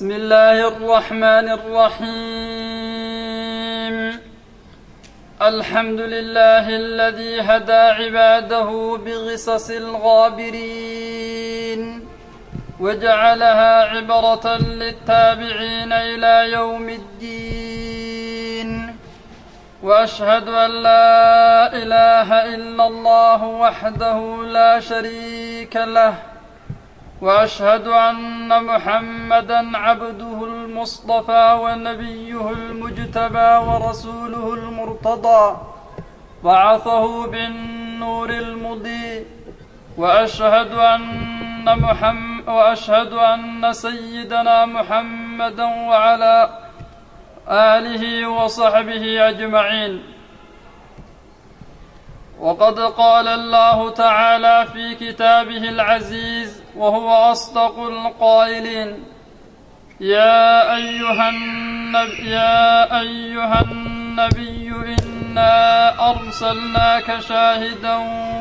بسم الله الرحمن الرحيم. الحمد لله الذي هدى عباده بغصص الغابرين وجعلها عبرة للتابعين إلى يوم الدين. وأشهد أن لا إله إلا الله وحده لا شريك له، وأشهد أن محمدًا عبده المصطفى ونبيه المجتبى ورسوله المرتضى، بعثه بالنور المضيء. وأشهد أن سيدنا محمدًا وعلى آله وصحبه أجمعين. وقد قال الله تعالى في كتابه العزيز وهو أصدق القائلين: يا أيها النبي إنا أرسلناك شاهدا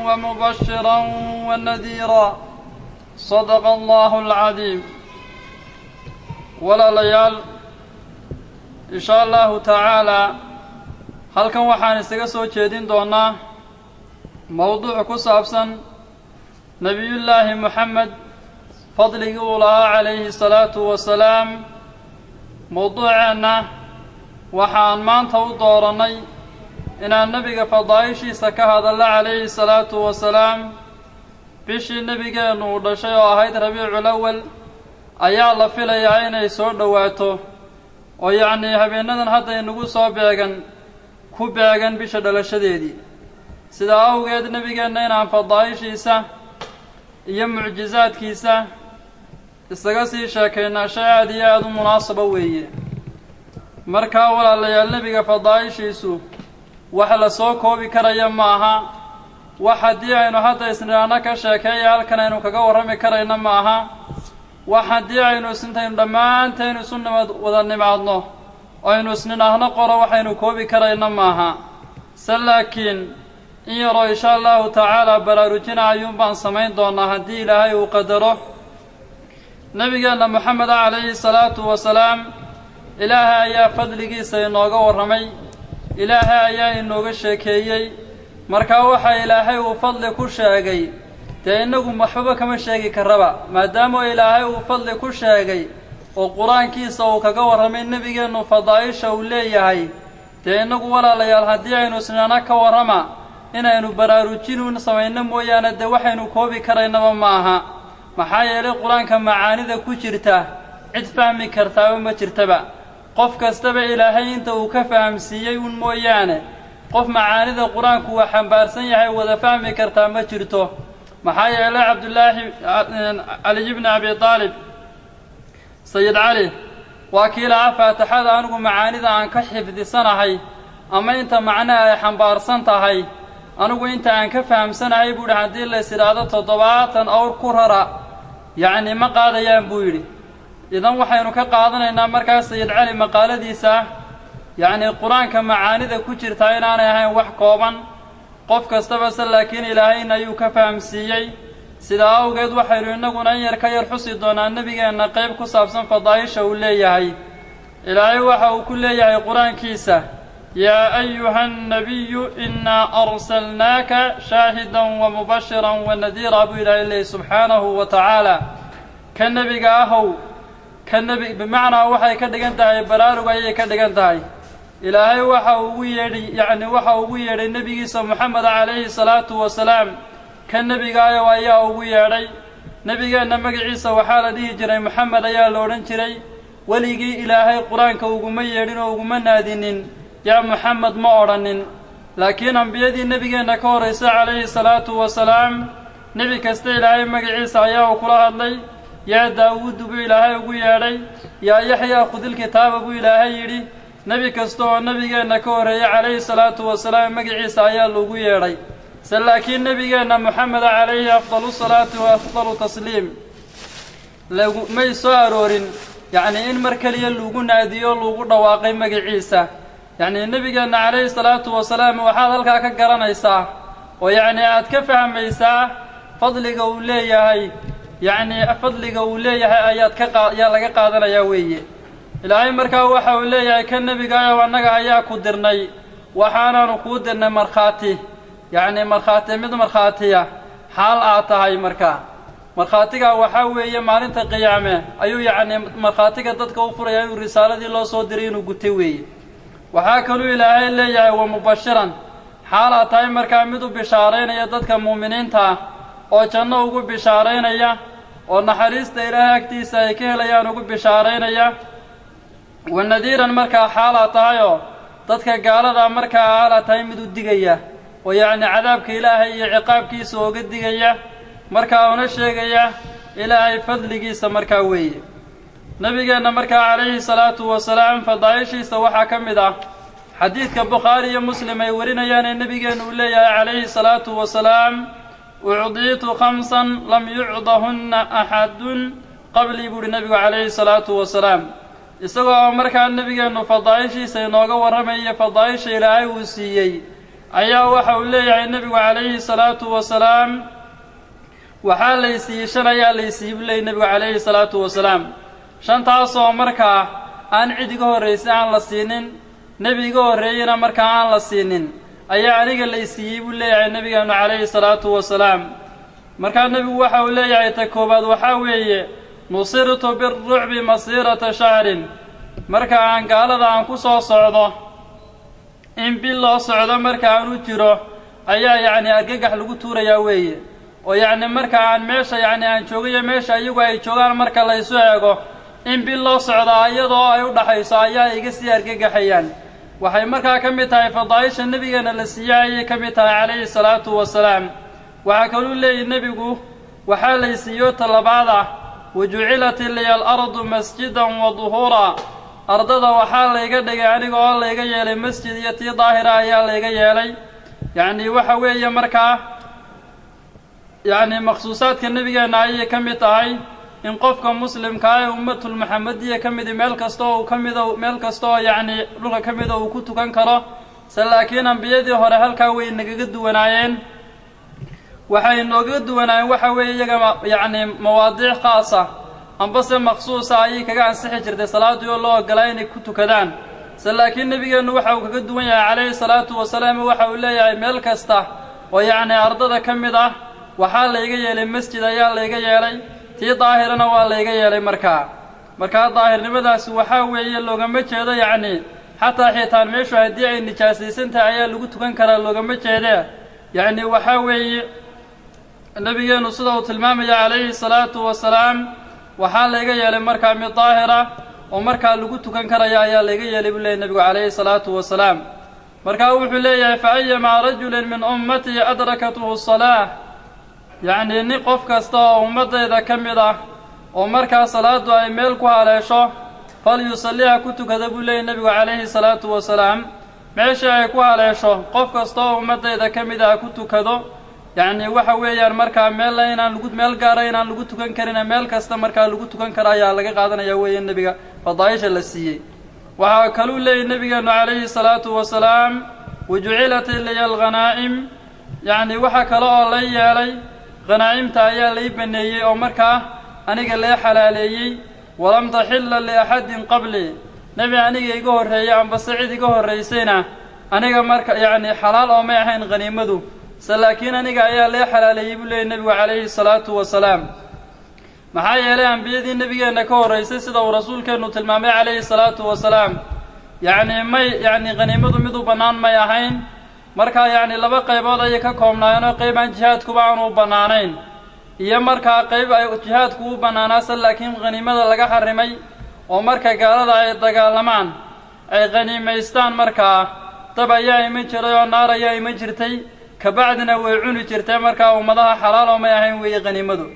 ومبشرا ونذيرا. صدق الله العظيم. ولا ليال إن شاء الله تعالى halkan waxaan isaga soo jeedin doonaa mowduuc ku saabsan nabiyullaahi Muxamed fadligii uu lahaa calayhi salaatu wasalaam. mowduuceenna waxaan maanta u doorannay inaan nebiga fadaa'ishiisa ka hadalno calayhi salaatu wasalaam. bishii nebigeennu uu dhashay oo ahayd Rabiicul Awwal ayaa la filayaa inay soo dhowaato, oo yacnii habeenadan hadda inagu soo ku beegan bisha dhalashadeedii. sidaa awgeed nebigeenna inaan fadaa'ishiisa iyo mucjizaadkiisa isaga sii sheekaynaa shay aad iyo aad u munaasaba weeye. markaa walaalayaal, nebiga fadaa'ishiisu wax la soo koobi karaya ma aha. wax haddii aynu hadda isnidhaano ka sheekeeya halkan aynu kaga warrami karayna ma aha. wax haddii aynu isintaynu dhammaanteen isu wada nimaadno aynu isnidhaahno qoro waxaynu koobi karayna ma aha. se laakiin in yaroo insha allahu tacaala baraarujina ayuun baan samayn doonaa haddii ilaahay uu qadaro. nebigeenna moxameda calayhi salaatu wasalaam, ilaahay ayaa fadligiisa inooga warramay, ilaahay ayaa inooga sheekeeyey. markaa waxa ilaahay uu fadli ku sheegay dee innagu waxbaba kama sheegi karraba, maadaama ilaahay uu fadli ku sheegay oo qur-aankiisa uu kaga warramay nebigeennu fadaa'isha uu leeyahay. dee innagu walaalayaal haddii aynu isnidhaano ka warrama inaynu baraarujin samayno mooyaane dee waxaynu koobi karaynaba ma aha. maxaa yeelay qur-aanka macaanida ku jirta cid fahmi kartaaba ma jirtaba. qof kastaba ilaahay inta uu ka fahamsiiyey un mooyaane qof macaanida qur-aanku uu xambaarsan yahay wada fahmi kartaa ma jirto. maxaa yeelay cali ibni abi aalib, sayid cali waa kii lahaa faatixada anigu macaanida aan ka xifdisanahay ama inta macnaha ay xambaarsan tahay anigu inta aan ka fahamsanahay buu yidhi haddii lays idhaahdo 70 awr ku rara yacni ma qaadayaan buu yidhi. idan waxaynu ka qaadanaynaa markaas sayid cali maqaaladiisa yacni qur-aanka macaanida ku jirtaa inaanay ahayn wax kooban, qof kastaba se laakiin ilaahayna ayuu ka fahamsiiyey. sidaa awgeed waxaynu innaguna in yar ka yar xusi doonaa nebigeenna qayb ku saabsan fadaa'isha uu leeyahay. ilaahay waxa uu ku leeyahay qur-aankiisa: yaa ayuha annabiyu innaa arsalnaaka shaahidan wa mubashiran wa nadiira buu ilaahay leeyahy subxaanahu wa tacaala. ka nebiga ahow, bimacnaa waxay ka dhigan tahay baraarug ayay ka dhigan tahay. ilaahay waxa ugu yeedhay nebigiisa moxamed calayhi salaatu wasalaam. ka nebigaayo ayaa ugu yeedhay. nebigeenna magaciisa waxaa la dhihi jiray moxamed ayaa la odhan jiray. weligii ilaahay qur-aanka uguma yeedhin oo uguma naadinin yaa moxamed ma odhanin. laakiin ambiyadii nebigeenna ka horraysa calayhi salaatu wasalaam, nebi kasta ilaahay magaciisa ayaa uu kula hadlay. yaa daawuudu buu ilaahay ugu yeedhay. yaa yaxyaa khudilkitaaba buu ilaahay yidhi. nebi kasta oo nebigeenna ka horreeya calayhi salaatu wasalaam magaciisa ayaa lagu yeedhay. se laakiin nebigeenna moxameda calayhi afdalu salaatu wa afdalu tasliim may soo aroorin yacnii in mar keliya lagu naadiyo lagu dhawaaqay magaciisa. yacnii nebigeenna calayhi salaatu wasalaam waxaad halkaa ka garanaysaa oo yacnii aad ka fahmaysaa fadliga uu leeyahay يعني أفضل قولي آيات يا لقى قادنا يا وي إلهي مركا وحا ولي كالنبي قايا وانقا آيا كدرني وحانا نكودرنا مرخاتي يعني مرخاتي مد مرخاتية حال آتاهي مركا مرخاتيقا وحا وي مالنتا قيامة أيو يعني مرخاتيقا دادك وفريا الرسالة دي الله صدرين وقتوي وحا كلو إلهي اللي ومبشرا حال آتاهي مركا مدو بشارين يا دادك مؤمنين تا oo janno ugu bishaaraynaya oo naxariista Ilaahay agtiisa ay ka helayaan ugu bishaaraynaya wanadiiran markaa xaala tahayo dadka gaalada markaa xaala tahay mid u digaya oo yaani cadaabka Ilaahay iyo ciqaabkiisa uga digaya markaa una sheegaya Ilaahay fadligiisa markaa weeye nabigeena markaa calayhi salaatu wasalaam fadaaishiisa waxa kamid ah xadiidka Bukhari iyo Muslim ay warinayaan nabigeena uu leeyahay calayhi salaatu wasalaam أعطيت 5 لم يعطهن أحد قبلي بور النبي عليه الصلاة والسلام isagoo markaa nabigeenu fadaaishiisa inooga waramaya fadaaisha Ilaahay uu siiyay ayaa waxa uu leeyahay nabigu calayhi salaatu wasalaam waxa la siiyay shanaya la siiyay nabigu calayhi salaatu wasalaam shantaas oo markaa aan cidiga horeysay aan la siinin nabiga horeeyana markaa aan la siinin ayaa aniga la siiyay buu leeyahay nabigeenu calayhi salaatu wasalaam markaa nabigu waxa uu leeyahay ta koobaad waxa weeye nusirtu birru'bi masirata shahrin markaa aan gaalada aan ku soo socdo in bil loo socdo markaa aan u jiro ayaa yaani argagax lagu tuurayaa weeye oo yaani markaa aan meesha yaani aan joogayo meesha iyagu ay joogaan marka la isu eego in bil loo socdo iyadoo ay u dhaxayso ayaa iga sii argagaxayaan waxay markaa ka mid tahay fadaaisha nabigeena la siiyay ka mid tahay calayhi salaatu wasalaam waxa kaloo leeyahay nabigu waxa la siiyo talabaada wajucilat liyal ardu masjidan wa dhuhura ardada waxa la iga dhigay aniga oo la iga yeelay masjid iyo tii daahira ayaa la iga yeelay yaani waxa weeye markaa yaani maqsuusaadka nabigeena ay ka mid tahay in qofka muslimka ah ummatul muhammadiya kamid meel kasto yaani dhulka kamid oo ku tukan karo salaakiin anbiyadii hore halka way naga duwanaayeen waxay nooga duwanaayeen waxa weeye iyaga yaani mawaadiic khaas ah amba se maqsuus ah ay kaga ansixi jirtay salaadu oo loo galay inay ku tukadaan salaakiin nabigeenu waxa uu kaga duwan yahay calayhi salaatu wasalaam waxa uu leeyahay meel kasta oo yaani ardada kamid ah waxa la iga yeelay masjid ayaa la iga yeelay tii daahirana waa la iga yeelay markaa daahirnimadaas waxa weeye loogama jeedo yaani xataa xitaan meeshu hadii ay nijaasaysantahay ayaa lagu tukan karaa loogama jeedo yaani waxa weeye nabigeenu sida uu tilmaamaya calayhi salaatu wasalaam waxa la iga yeelay markaa mid daahira oo markaa lagu tukan karaya ayaa la iga yeelay buu leeyahay nabigu calayhi salaatu wasalaam markaa wuxuu leeyahay fa ayyama rajulin min ummati adrakatuhu as-salaah يعني نقف كستا ومديدا كمدا ومركا صلاة أي ميل كواليشو فليصليها كنت كذبوا لي النبي عليه الصلاة والسلام ماشي أي كواليشو قف كستا ومديدا كمدا كنت كذو يعني وحويا مركا ميل لينا لقد ميل قارينا لقد تكن كرنا ميل كستا مركا لقد تكن كرايا لقى قادنا يوي النبي فضايش اللسيي وكلوا لي النبي عليه الصلاة والسلام وجعلت لي الغنائم يعني وحكى الله لي غنائمتا ayaa la iibneeyay oo markaa aniga la xalaaleeyay walam tahilla li ahadin qabli nabi aniga iga horeeyay amba saciid iga horeeyayna aniga marka yaani xalaal oo ma ahayn qaniimadu salaakiin aniga ayaa la xalaaleeyay buu leeyahay nabiga calayhi salaatu wasalaam maxaa yeelay anbiyadii nabigeena ka horeysay sida uu rasuulkeenu tilmaamay calayhi salaatu wasalaam yaani qaniimadu mid u banaan ma ahayn marka yaani laba qaybood ay ka koobnaayeen qaybaan jihaadku baan u banaanayn iyo marka qayb ay jihaadku u banaanaa laakiin qaniimada laga xarimay oo marka gaalada ay dagaalamaan ay qaniimaystaan marka tabaya iman jiray oo naar ayaa iman jirtay ka bacdina way cuni jirtay marka ummadaha xalaal oo ma ahayn way qaniimadu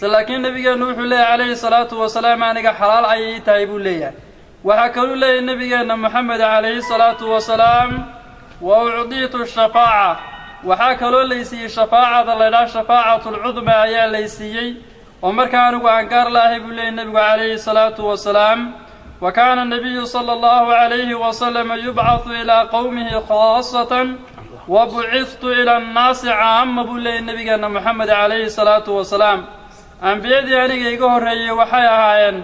laakiin nabigeenu wuxuu leeyahay calayhi salaatu wasalaam aniga xalaal ay tahay buu leeyahay waxa kaloo leeyahay nabigeena Muhammad calayhi salaatu wasalaam وأعطيت الشفاعة وحاكلوا ليسي شفاعة الله شفاعة العظمى يا ليسي ومركان وعنكار الله بلي النبي عليه الصلاة والسلام وكان النبي صلى الله عليه وسلم يبعث إلى قومه خاصة وبعثت إلى الناس عام بلي النبي محمد عليه الصلاة والسلام ambiyadii aniga iga horreeyey waxay ahaayeen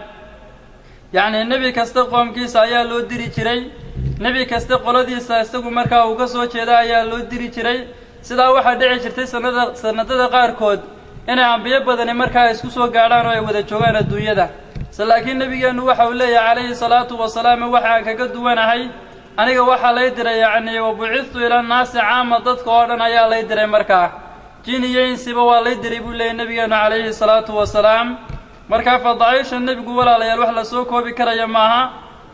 yacni nebi kasta qoomkiisa ayaa loo diri jiray nebi kasta qoladiisa isagu markaa uu ka soo jeeda ayaa loo diri jiray sidaa waxaa dhici jirtay sanadada qaarkood inay ambiyo badani markaa isku soo gaadhaan oo ay wada joogaan adduunyada laakiin nebigeennu waxa uu leeyahay calayhi salaatu wasalaam waxaan kaga duwanahay aniga waxaa lay diray yacni wabucithtu ila annaasi caama dadka oo dhan ayaa lay diray markaa jin iyo insiba waa lay diray buu leeyahay nebigeennu calayhi salaatu wasalaam markaa fadaaisha nebigu walaalayaal wax la soo koobi karaya maaha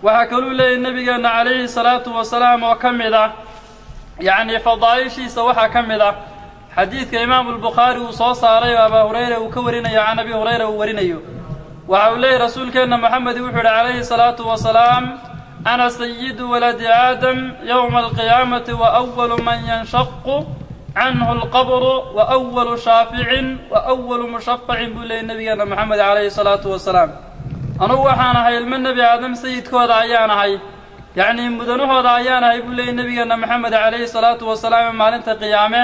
waxaa kaluu leeyahay nebigeennu calayhi salaatu wasalaam oo ka mid ah yacni fadaaishiisa waxaa ka mid ah xadiidka imaamu albukhaari uu soo saaray oo abaa hurayra uu ka warinayo can abi hurayra uu warinayo waxa uu leeyahy rasuulkeenna moxamed wuxuu yidhi calayhi salaatu wasalaam ana sayidu waladi aadam yowma alqiyaamati wa awalu man yanshaqu canhu alqabru wa awalu shaaficin wa awalu mushafacin buu leeyahy nebigeenna moxamed calayhi salaatu wasalaam anugu waxaan ahay ilmo nebi aadam sayidkooda ayaan ahay yacnii mudanahooda ayaan ahay buu leeyahy nebigeenna moxamed calayhi salaatu wasalaam maalinta qiyaame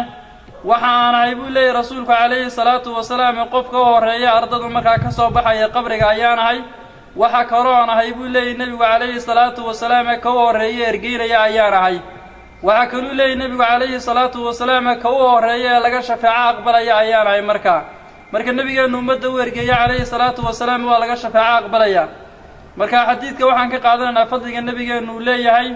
waxa aan ahay buu leeyahy rasuulku calayhi salaatu wasalaam qofka u horreeya ardadu markaa ka soo baxaya qabriga ayaan ahay waxa kaloon ahay buu leeyahy nebigu calayhi salaatu wasalaam ka u horreeya ergeynaya ayaan ahay waxaa kaluu leeyahy nebigu calayhi salaatu wasalaam ka u horreeya ee laga shafeeco aqbalaya ayaan ahay marka nebigeennu ummadda u ergeeya calayhi salaatu wasalaam waa laga shafeeco aqbalaya marka xadiidka waxaan ka qaadanaynaa fadliga nebigeennu uu leeyahay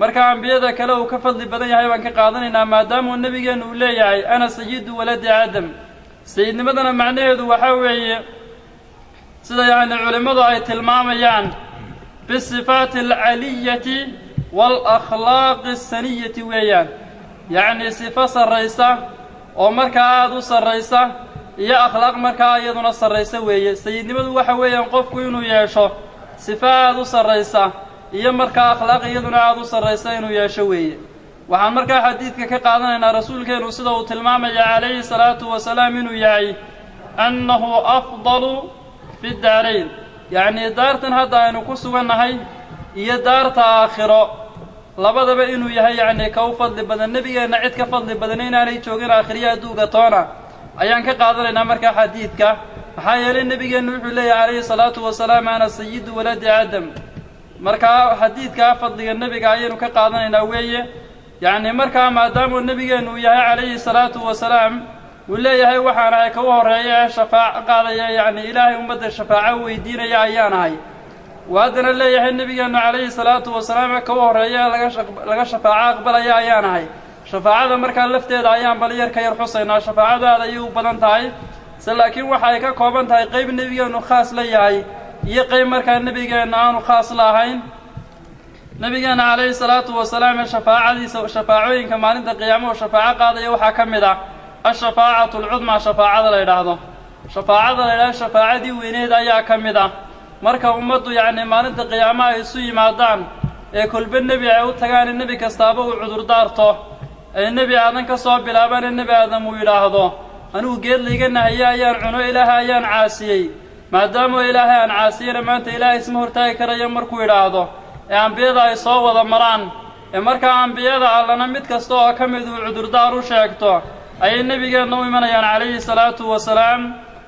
marka ambiyada kale uu ka fadli badan yahay baan ka qaadanaynaa maadaamuu nebigeennu uu leeyahay ana sayidu waladi aadam sayidnimadana macnaheedu waxaa weeye sida yacni culimmadu ay tilmaamayaan bisifaati alcaliyati waalakhlaaqi asaniyati weeyaan yacni sifo sarraysa oo markaa aada u sarraysa iyo akhlaaq markaa iyaduna sarraysa weeye sayidnimadu waxa weeyaan qofku inuu yeesho sifo aada u sarraysa iyo markaa akhlaaq iyaduna aada u sarraysa inuu yeesho weeye waxaan markaa xadiidka ka qaadanaynaa rasuulkeennu sida uu tilmaamaya calayhi salaatu wasalaam inuu yahay annahu afdalu fi daarayn yacnii daartan hadda aynu ku sugannahay iyo daarta aakhiro labadaba inuu yahay yacnii ka u fadli badan nebigeenna cid ka fadli badan inaanay joogin aakhiriya adduunka toona ayaan ka qaadanaynaa markaa xadiidka maxaa yeelay nebigeennu wuxuu leeyahay calayhi salaatu wasalaam ana sayidu waladi aadam markaa xadiidkaa fadliga nebiga ayaynu ka qaadanaynaa weeye yacni markaa maadaamuu nebigeennu uu yahay calayhi salaatu wasalaam uu leeyahay waxaan ahay ka u horreeya ee shafaaco qaadaya yacni ilaahay ummadda shafaaco weydiinaya ayaan ahay uu haddana leeyahay nebigeennu calayhi salaatu wasalaam ee ka u horreeya ee laga shafaaco aqbalaya ayaan ahay shafaacada markaa lafteeda ayaan bal yar ka yar xusaynaa shafaacadu aad ayay u badan tahay se laakiin waxa ay ka kooban tahay qayb nebigeennu khaas la yahay iyo qayb markaa nebigeenna aanu khaas la ahayn nebigeenna calayhi salaatu wasalaam ee shafaacooyinka maalinta qiyaamahu shafaaco qaadaya waxaa ka mid ah ashafaacatu alcudmaa shafaacada la yidhaahdo shafaacadii weyneed ayaa ka mid ah marka ummaddu yacni maalinta qiyaamaha ay isu yimaadaan ee kolba nebi ay u tagaan in nebi kastaaba uu cudurdaarto ay nebi aadan ka soo bilaabaan in nebi aadan uu yidhaahdo anugu geed layga nahaye ayaan cuno ilaahay ayaan caasiyey maadaama ilaahay aan caasiyana maanta ilaahay isma hortaagi karayo markuu yidhaahdo ee ambiyada ay soo wada maraan ee markaa ambiyada allana mid kasta oo ka mid uu cudurdaar u sheegto ayay nebigeenna u imanayaan calayhi salaatu wasalaam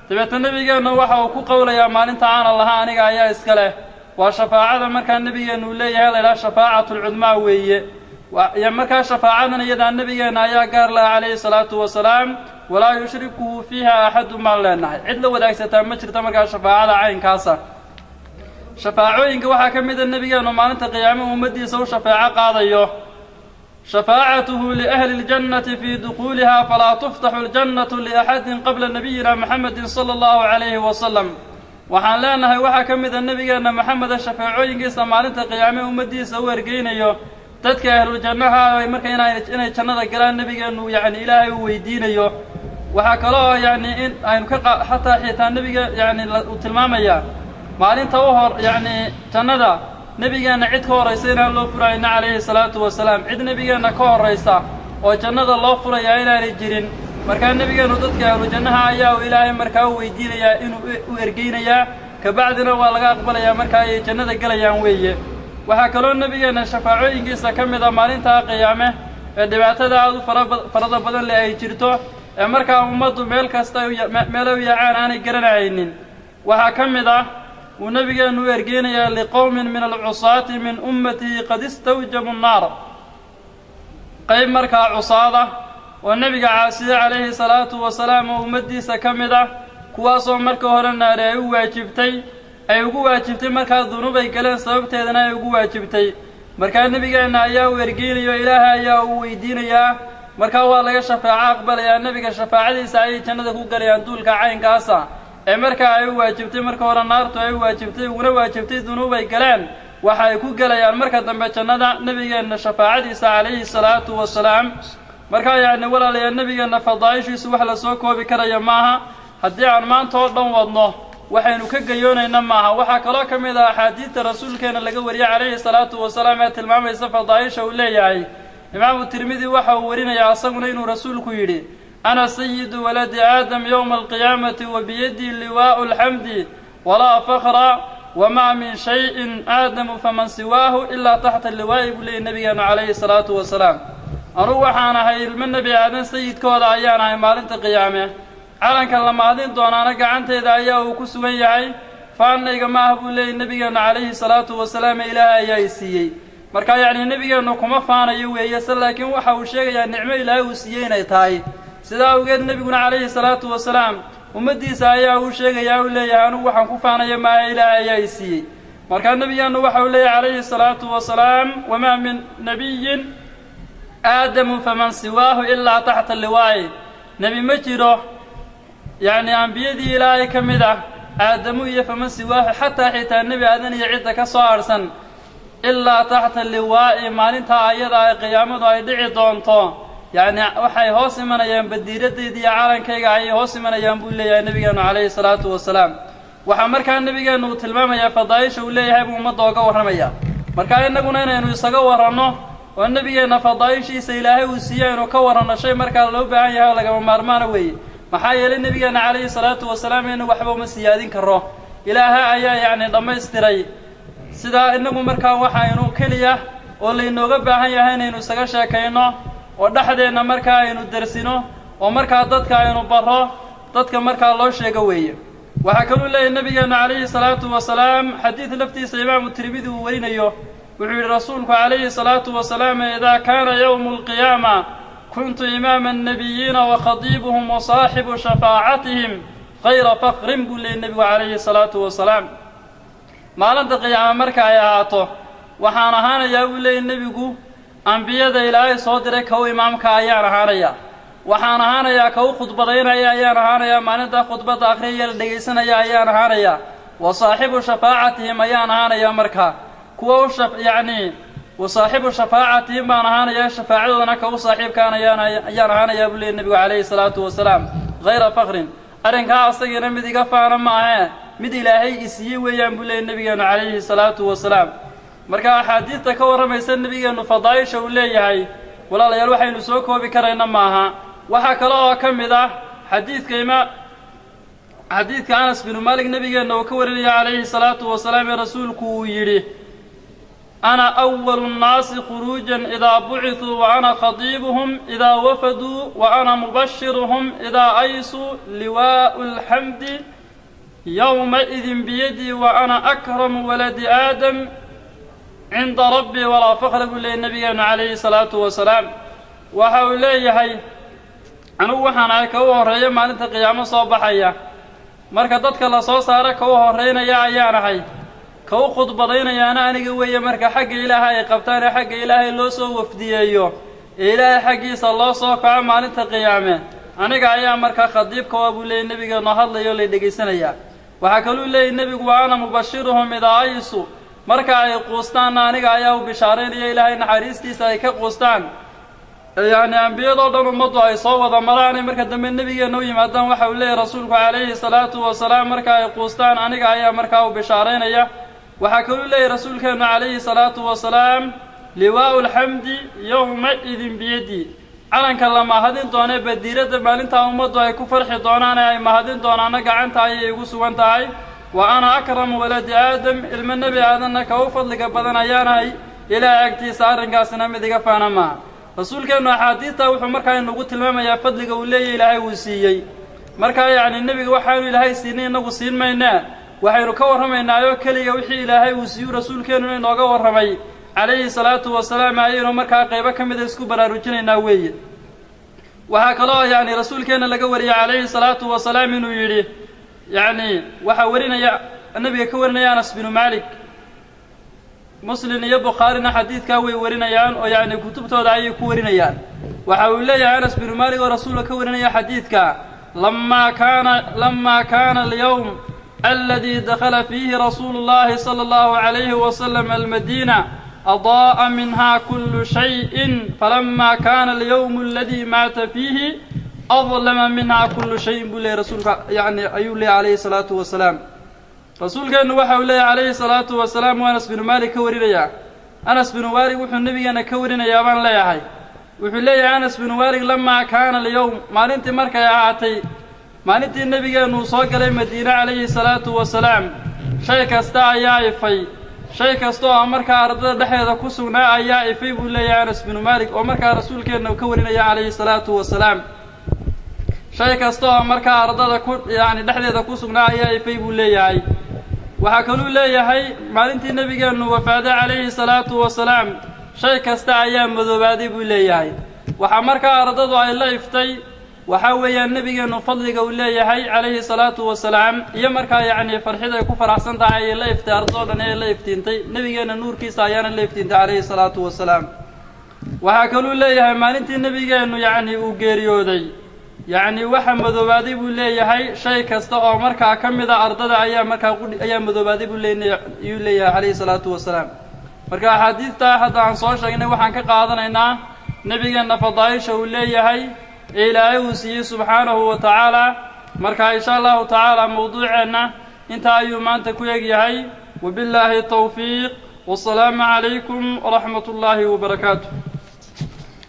dabeetna nebigeenna waxa uu ku qowlayaa maalinta aanan laha aniga ayaa iska leh waa shafaacada markaa nebigeennu uu leeyahay laydhaha shafaacatulcudmaa weeye iyo markaa shafaacadan iyadaa nebigeenna ayaa gaar laha calayhi salaatu wasalaam walaa yushrikuhu fiiha axadun baan leenahay cid la wadaagsataa ma jirta markaa shafaacada caynkaasa shafaacooyinka waxaa ka mida nebigeennu maalinta qiyaame ummaddiisa u shafeeco qaadayo shafaacatuhu liahli اljannati fii dukuuliha falaa tuftaxu اljannatu liaxadin qabla nabiyina moxamedin sala allahu calayhi wasalam waxaan leenahay waxaa ka mida nebigeenna moxameda shafeecooyinkiisa maalinta qiyaame ummaddiisa u ergeynayo dadka ahlujannaha marka inay jannada galaan nebigeennu yacni ilaahay u weydiinayo waxaa kaloo yacni in aynu xataa xitaa nebiga yacni uu tilmaamayaa maalinta yacni jannada nebigeenna cid ka horraysa inaan loo furayna calayhi salaatu wasalaam cid nebigeenna ka horraysa oo jannada loo furayaa inaanay jirin markaa nebigeennu dadka ahlujannaha ayaa uu ilaahay markaa u weydiinayaa inuu u ergeynayaa kabacdina waa laga aqbalayaa markaa ay jannada gelayaan weeye waxaa kaloo nebigeenna shafaacooyinkiisa ka mid a maalintaa qiyaame ee dhibaatada aad u farada badan leh ay jirto markaa ummaddu meel kasta meelo yaacaan aanay garanaynin waxaa ka mid ah uu nabigeenu u ergeynayaa liqowmin min alcusaati min ummatihi qad istawjabu nnaar qayb markaa cusaada oo nebiga caasiye calayhi salaatu wasalaam oo ummaddiisa ka mid ah kuwaasoo marka hore naari ay ugu waajibtay markaa dunuub ay galeen sababteedana ay ugu waajibtay markaa nebigeenna ayaa u ergeynayo ilaahay ayaa uu weydiinayaa markaa waa laga shafaaco aqbalayaa nebiga shafaacadiisa ayay jannada ku galayaan duulka caynkaasa markaa ay u waajibtay marka hore naartu ay u waajibtay uguna waajibtay dunuub ay galeen waxa ay ku galayaan marka dambe jannada nebigeenna shafaacadiisa calayhi salaatu wasalaam markaa yacni walaalayaal nebigeenna fadaa'ishiisu wax la soo koobi karaya maaha haddii aan maanta oo dhan wadno waxaynu ka gayoonayna maaha waxaa kaloo ka mid ah axaadiidta rasuulkeena laga wariyey calayhi salaatu wasalaam ee tilmaamaysa fadaa'isha uu leeyahay imaamu tirmidi waxa uu warinayaa asaguna inuu rasuulku yidhi ana sayidu waladi aadam yowma alqiyaamati wa biyadii liwaa'u alxamdi walaa fakra wamaa min shayin aadamu faman siwaahu ilaa taxta liwaa'i buu leeyay nebigeenu calayhi salaatu wasalaam anugu waxaan ahay ilmo nebi aadan sayidkooda ayaan ahay maalinta qiyaame calanka la maadin doonaana gacanteeda ayaa uu ku sugan yahay faannayga ma ah buu leeyay nebigeennu calayhi salaatu wasalaam ilaahay ayaa i siiyey markaa yacni nebigeennu kuma faanayo weeye se laakiin waxa uu sheegayaa nicmo ilaahay uu siiyey inay tahay sidaa awgeed nebiguna calayhi salaatu wasalaam ummaddiisa ayaa uu sheegayaa uu leeyahay anugu waxaan ku faanaya maaha ilaahay ayaa i siiyey markaa nebigeennu waxa uu leeyahay calayhi salaatu wasalaam wamaa min nabiyin aadamu faman siwaahu ilaa taxta liwaa'i nebi ma jiro yacni ambiyadii ilaahay ka mid ah aadamu iyo faman siwaahu xataa xitaa nebi aadan iyo cidda ka soo harhsan ilaa taxta liwaa'i maalintaa ayada ay qiyaamadu ay dhici doonto yacni waxay hoos imanayaan badiiradayda iyo calankayga ayay hoos imanayaan buu leeyahay nebigeennu calayhi salaatu wasalaam waxaa markaa nebigeennu uu tilmaamayaa fadaa'isha uu leeyahay buu ummadda oga warramayaa markaa innaguna inaynu isaga warranno oo nebigeenna fadaa'ishiisa ilaahay uu siiye aynu ka warranno shay markaa loo baahan yahay oo lagama maarmaana weeye maxaa yeelay nebigeenna calayhi salaatu wasalaam innagu waxba uma siyaadin karro ilaahay ayaa yacni dhammaystiray sidaa innagu markaa waxaynu keliya oo laynooga baahan yahay inaynu isaga sheekayno oo dhexdeenna markaa aynu darsino oo markaa dadka aynu barro dadka markaa loo sheego weeye waxaa kaluu leeyahay nebigeennu calayhi salaatu wasalaam xadiid laftiisa imaamu tirmidi uu warinayo wuxuu yidhi rasuulku calayhi salaatu wasalaam idaa kaana yowmu alqiyaama kuntu imaama annabiyiina wa khadiibuhum wa saaxibu shafaacatihim khayra fakrin buu leeyay nebigu calayhi salaatu wasalaam maalinta qiyaama marka ay ahaato waxaan ahaanayaa buu leeyay nebigu ambiyada ilaahay soo diray kow imaamka ayaan ahaanayaa waxaan ahaanayaa kow khudbadaynaya ayaan ahaanayaa maalinta khudbadda akhriyaya la dhegaysanaya ayaan ahaanayaa wa saaxibu shafaacatihim ayaan ahaanayaa markaa kuwa yacni wa saaxibu shafaacatihim baan ahaanayaa shafaacadoodana kow saaxiibkaan ayaan ahaanayaa buu leeyay nebigu calayhi salaatu wasalaam hayra fakrin arrinkaa asagiina mid iga faana ma ahee mid ilaahay i siiyey weeyaan buu leeyay nebigeennu calayhi salaatu wasalaam marka axaadiidta ka warramaysa nebigeennu fadaa'isha uu leeyahay walaalayaal waxaynu soo koobi karayna maaha waxaa kale oo ka mid ah xadiidka anas binu maalik nebigeenna uu ka warinaya calayhi salaatu wasalaam ee rasuulku uu yidhi ana awalu nnaasi khuruujan idaa bucithuu wa ana khadiibuhum idaa wafaduu wa ana mubashiruhum idaa aysuu liwaa'u alxamdi yowmaidin biyadii wa ana akramu waladi aadam cinda rabbii walaa fakra buu leeyay nebigeennu calayhi salaatu wasalaam waxa uu leeyahay anugu waxaan ahay ka u horreeya maalinta qiyaamo soo baxaya marka dadka la soo saara ka u horraynaya ayaan ahay ka u khudbadaynayaana aniga weeye marka xagga ilaahay ay qabtaan ee xagga ilaahay loo soo wafdiyeeyo ee ilaahay xaggiisa loo soo kaco maalinta qiyaame aniga ayaa markaa khadiibka waa buu leeyay nebigeennu hadlayo lay dhegaysanayaa waxaa kaluu leeyay nebigu wa ana mubashiruhum idaa aysu marka ay quustaanna aniga ayaa u bishaaraynaya ilaahay naxariistiisa ay ka quustaan yacni ambiyadoo dhan ummaddu ay soo wada maraanay marka dambe nebigeenna u yimaadaan waxa uu leeyahy rasuulku calayhi salaatu wasalaam marka ay quustaan aniga ayaa markaa u bishaaraynaya waxaa kaluu leeyahy rasuulkeennu calayhi salaatu wasalaam liwaa'u alxamdi yowmaidin biyadii calanka la mahadin doonee badiiradda maalintaa ummaddu ay ku farxi doonaan ee ay mahadin doonaana gacanta ayay igu sugan tahay wa ana akramu waladi aadam ilmo nebi aadanna ka u fadliga badan ayaanahay ilaahay agtiisa arrinkaasina mid iga faana maaha rasuulkeenu axaadiista wuxuu markaa inagu tilmaamayaa fadliga uu leeyahay ilaahay uu siiyey markaa yacni nebiga waxaanu ilaahay siinay inagu siin maynaa waxaynu ka warramaynaayo keliya wixii ilaahay uu siiyu rasuulkeenu inooga warramay calayhi salaatu wasalaam ayaynu markaa qaybo ka mida isku baraarujinaynaa weeye waxaa kaloo yacni rasuulkeenna laga wariyay calayhi salaatu wasalaam inuu yidhi yacni waxaa warinaya nebiga ka warinaya anas binu maalik muslim iyo bukhaarina xadiidkaa way warinayaan oo yacni kutubtooda ayay ku warinayaan waxa uu leeyahay anas binu maalik oo rasuulka ka warinaya xadiidka لما كان اليوم الذي دخل فيه رسول الله صلى الله عليه وسلم المدينة أضاء منها كل شيء فلما كان اليوم الذي مات فيه أظلم منها كل شيء بلي رسولك يعني أيولي عليه الصلاة والسلام رسولك أنه وحولي عليه الصلاة والسلام وأنس بن مالك كورينيا أنس بن مالك وحو النبي أنا كورينيا بان لا يحي وحو لي أنس بن مالك لما كان اليوم ما أنت مركا يا عاتي ما أنت النبي أنه صاق لي مدينة عليه الصلاة والسلام شيء كستا يا إفي شيء كستا مركا أرض دحية كسونا يا إفي بولي أنس بن مالك ومركا رسولك أنه كورينيا عليه الصلاة والسلام شيء كستا مركا أرض يعني دحية كسونا يا إفي بولي وحكلوا لي هاي مالنتي النبي أنه وفاد عليه الصلاة والسلام شيء كستا أيام مذوبادي بولي وحمرك أرضه أي الله يفتي وحاوي النبي أنه فضل قولي هاي عليه الصلاة والسلام يمرك يعني فرحة كفر أحسن تعالى الله يفتي أرضه لنا الله يفتينتي نبي أن النور كيس عيان الله يفتينتي عليه الصلاة والسلام وحكلوا لي هاي مالنتي النبي أنه يعني وقيريودي يعني waxa madoobaday buu leeyahay shay kasta oo markaa kamida ardada ayaa markaa ayaa madoobaday buu leeyahay alayhi salaatu wasalaam marka xadiidta hadda aan soo sheegnay waxaan ka qaadanaynaa nabigeena fadaaisha uu leeyahay ilaahay uu siiyay subhanahu wa ta'ala marka insha Allah ta'ala mawduuceena inta ayuu maanta ku yahay wabillahi tawfiiq wasalaamu alaykum wa rahmatullahi wa barakatuh